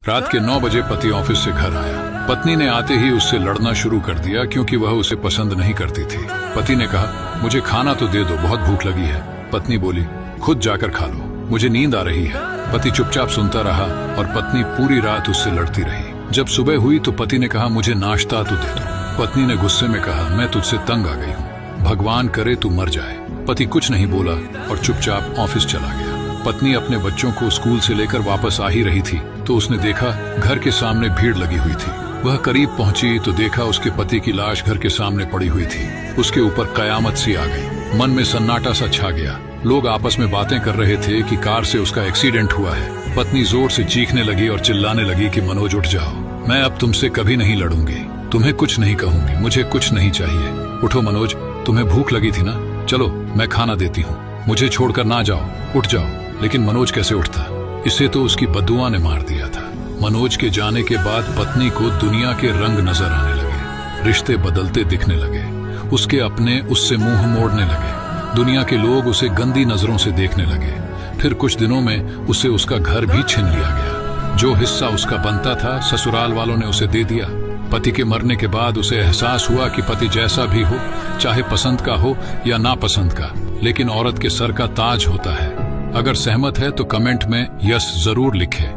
रात के 9 बजे पति ऑफिस से घर आया। पत्नी ने आते ही उससे लड़ना शुरू कर दिया क्योंकि वह उसे पसंद नहीं करती थी। पति ने कहा, मुझे खाना तो दे दो, बहुत भूख लगी है। पत्नी बोली, खुद जाकर खा लो, मुझे नींद आ रही है। पति चुपचाप सुनता रहा और पत्नी पूरी रात उससे लड़ती रही। जब सुबह हुई तो पति ने कहा, मुझे नाश्ता तो दे दो। पत्नी ने गुस्से में कहा, मैं तुझसे तंग आ गई हूँ, भगवान करे तू मर जाए। पति कुछ नहीं बोला और चुपचाप ऑफिस चला गया। पत्नी अपने बच्चों को स्कूल से लेकर वापस आ ही रही थी तो उसने देखा घर के सामने भीड़ लगी हुई थी। वह करीब पहुंची तो देखा उसके पति की लाश घर के सामने पड़ी हुई थी। उसके ऊपर कयामत सी आ गई। मन में सन्नाटा सा छा गया। लोग आपस में बातें कर रहे थे कि कार से उसका एक्सीडेंट हुआ है। पत्नी जोर से चीखने लगी और चिल्लाने लगी कि मनोज उठ जाओ, मैं अब तुमसे कभी नहीं लड़ूंगी, तुम्हें कुछ नहीं कहूंगी, मुझे कुछ नहीं चाहिए। उठो मनोज, तुम्हें भूख लगी थी ना, चलो मैं खाना देती हूँ, मुझे छोड़कर ना जाओ, उठ जाओ। लेकिन मनोज कैसे उठता, इसे तो उसकी बद्दुआ ने मार दिया था। मनोज के जाने के बाद पत्नी को दुनिया के रंग नजर आने लगे, रिश्ते बदलते दिखने लगे, उसके अपने उससे मुंह मोड़ने लगे, दुनिया के लोग उसे गंदी नजरों से देखने लगे। फिर कुछ दिनों में उसे उसका घर भी छीन लिया गया। जो हिस्सा उसका बनता था ससुराल वालों ने उसे दे दिया। पति के मरने के बाद उसे एहसास हुआ कि पति जैसा भी हो, चाहे पसंद का हो या नापसंद का, लेकिन औरत के सर का ताज होता है। अगर सहमत है तो कमेंट में यस जरूर लिखें।